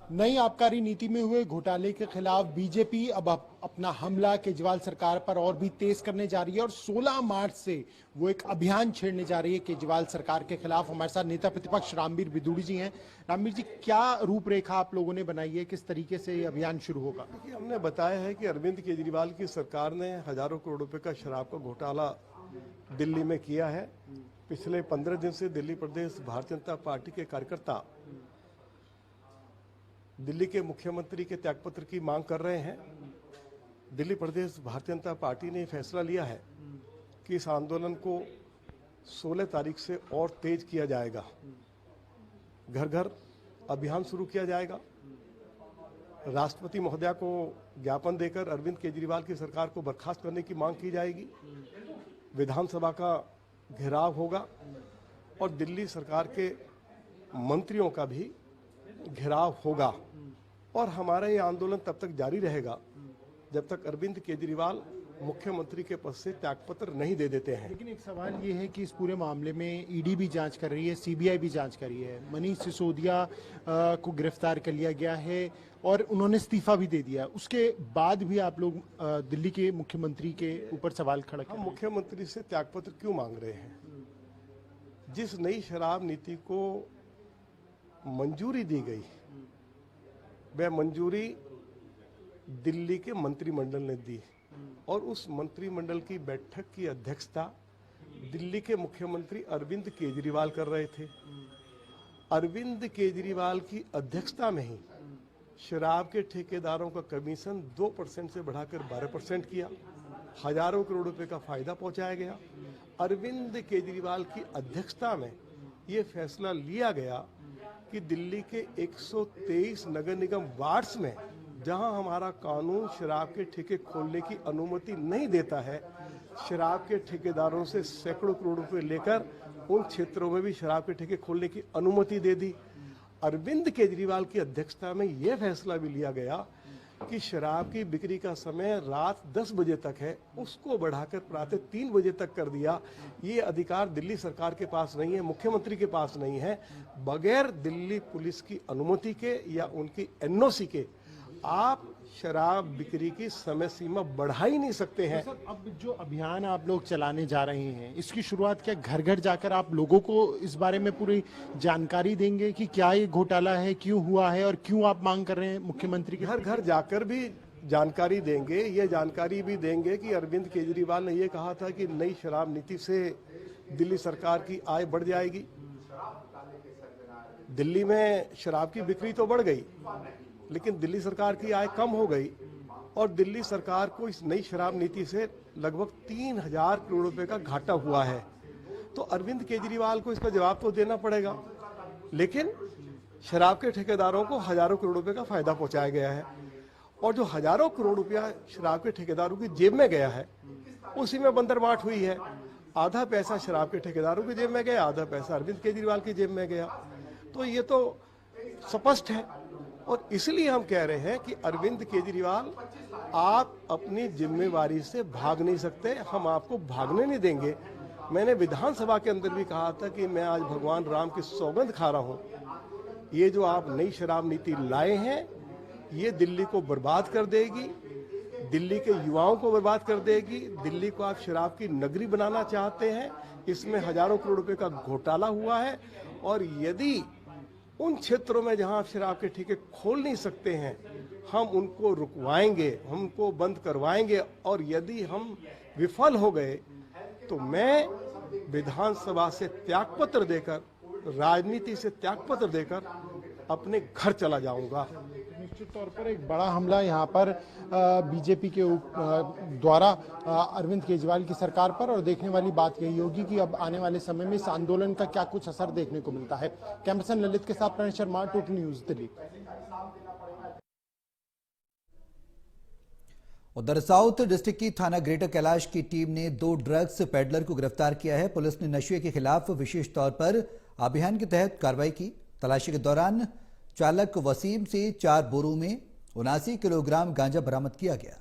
नई आबकारी नीति में हुए घोटाले के खिलाफ बीजेपी अब अपना हमला केजरीवाल सरकार पर और भी तेज करने जा रही है और 16 मार्च से वो एक अभियान छेड़ने जा रही है केजरीवाल सरकार के खिलाफ। हमारे साथ नेता प्रतिपक्ष रामवीर बिदूड़ी जी हैं। रामवीर जी, क्या रूपरेखा आप लोगों ने बनाई है, किस तरीके से ये अभियान शुरू होगा? देखिए, हमने बताया है कि अरविंद केजरीवाल की सरकार ने हजारों करोड़ रुपए का शराब का घोटाला दिल्ली में किया है। पिछले 15 दिन से दिल्ली प्रदेश भारतीय जनता पार्टी के कार्यकर्ता दिल्ली के मुख्यमंत्री के त्यागपत्र की मांग कर रहे हैं। दिल्ली प्रदेश भारतीय जनता पार्टी ने फैसला लिया है कि इस आंदोलन को 16 तारीख से और तेज किया जाएगा। घर घर अभियान शुरू किया जाएगा। राष्ट्रपति महोदया को ज्ञापन देकर अरविंद केजरीवाल की सरकार को बर्खास्त करने की मांग की जाएगी। विधानसभा का घेराव होगा और दिल्ली सरकार के मंत्रियों का भी घेराव होगा और हमारा ये आंदोलन तब तक जारी रहेगा जब तक अरविंद केजरीवाल मुख्यमंत्री के पद से त्यागपत्र नहीं दे देते हैं। लेकिन एक सवाल ये है कि इस पूरे मामले में ईडी भी जांच कर रही है, सीबीआई भी जांच कर रही है। मनीष सिसोदिया को गिरफ्तार कर लिया गया है और उन्होंने इस्तीफा भी दे दिया। उसके बाद भी आप लोग दिल्ली के मुख्यमंत्री के ऊपर सवाल खड़ा कर रहे हैं। मुख्यमंत्री से त्यागपत्र क्यों मांग रहे हैं? जिस नई शराब नीति को मंजूरी दी गई, वह मंजूरी दिल्ली के मंत्रिमंडल ने दी और उस मंत्रिमंडल की बैठक की अध्यक्षता दिल्ली के मुख्यमंत्री अरविंद केजरीवाल कर रहे थे। अरविंद केजरीवाल की अध्यक्षता में ही शराब के ठेकेदारों का कमीशन 2% से बढ़ाकर 12% किया। हजारों करोड़ रुपए का फायदा पहुंचाया गया। अरविंद केजरीवाल की अध्यक्षता में ये फैसला लिया गया कि दिल्ली के 123 नगर निगम वार्ड्स में जहां हमारा कानून शराब के ठेके खोलने की अनुमति नहीं देता है, शराब के ठेकेदारों से सैकड़ों करोड़ रुपए लेकर उन क्षेत्रों में भी शराब के ठेके खोलने की अनुमति दे दी। अरविंद केजरीवाल की अध्यक्षता में यह फैसला भी लिया गया कि शराब की बिक्री का समय रात 10 बजे तक है, उसको बढ़ाकर प्रातः 3 बजे तक कर दिया। ये अधिकार दिल्ली सरकार के पास नहीं है, मुख्यमंत्री के पास नहीं है। बगैर दिल्ली पुलिस की अनुमति के या उनकी एनओसी के आप शराब बिक्री की समय सीमा बढ़ा ही नहीं सकते हैं। तो सर, अब जो अभियान आप लोग चलाने जा रहे हैं, इसकी शुरुआत क्या घर घर जाकर आप लोगों को इस बारे में पूरी जानकारी देंगे कि क्या ये घोटाला है, क्यों हुआ है और क्यों आप मांग कर रहे हैं मुख्यमंत्री के? घर घर जाकर भी जानकारी देंगे। ये जानकारी भी देंगे कि अरविंद केजरीवाल ने ये कहा था कि नई शराब नीति से दिल्ली सरकार की आय बढ़ जाएगी। दिल्ली में शराब की बिक्री तो बढ़ गई, लेकिन दिल्ली सरकार की आय कम हो गई और दिल्ली सरकार को इस नई शराब नीति से लगभग 3000 करोड़ रुपए का घाटा हुआ है। तो अरविंद केजरीवाल को इसका जवाब तो देना पड़ेगा। लेकिन शराब के ठेकेदारों को हजारों करोड़ रुपए का फायदा पहुंचाया गया है और जो हजारों करोड़ रुपया शराब के ठेकेदारों की जेब में गया है, उसी में बंदरबाट हुई है। आधा पैसा शराब के ठेकेदारों की जेब में गया, आधा पैसा अरविंद केजरीवाल की जेब में गया। तो ये तो स्पष्ट है और इसलिए हम कह रहे हैं कि अरविंद केजरीवाल, आप अपनी जिम्मेवारी से भाग नहीं सकते, हम आपको भागने नहीं देंगे। मैंने विधानसभा के अंदर भी कहा था कि मैं आज भगवान राम की सौगंध खा रहा हूं, ये जो आप नई शराब नीति लाए हैं, ये दिल्ली को बर्बाद कर देगी, दिल्ली के युवाओं को बर्बाद कर देगी। दिल्ली को आप शराब की नगरी बनाना चाहते हैं, इसमें हजारों करोड़ रुपए का घोटाला हुआ है और यदि उन क्षेत्रों में जहां आप शराब के ठेके खोल नहीं सकते हैं, हम उनको रुकवाएंगे, हम उनको बंद करवाएंगे और यदि हम विफल हो गए तो मैं विधानसभा से त्यागपत्र देकर, राजनीति से त्यागपत्र देकर अपने घर चला जाऊंगा। निश्चित तौर पर एक बड़ा हमला यहाँ पर बीजेपी के द्वारा अरविंद केजरीवाल की सरकार पर, और देखने वाली बात यही होगी कि अब आने वाले समय में इस आंदोलन का क्या कुछ असर देखने को मिलता है। कैमरामैन ललित के साथ प्रणय शर्मा, टोटल न्यूज दिल्ली। उधर साउथ डिस्ट्रिक्ट की थाना ग्रेटर कैलाश की टीम ने 2 ड्रग्स पेडलर को गिरफ्तार किया है। पुलिस ने नशे के खिलाफ विशेष तौर पर अभियान के तहत कार्रवाई की। तलाशी के दौरान चालक वसीम से 4 बोरों में 79 किलोग्राम गांजा बरामद किया गया।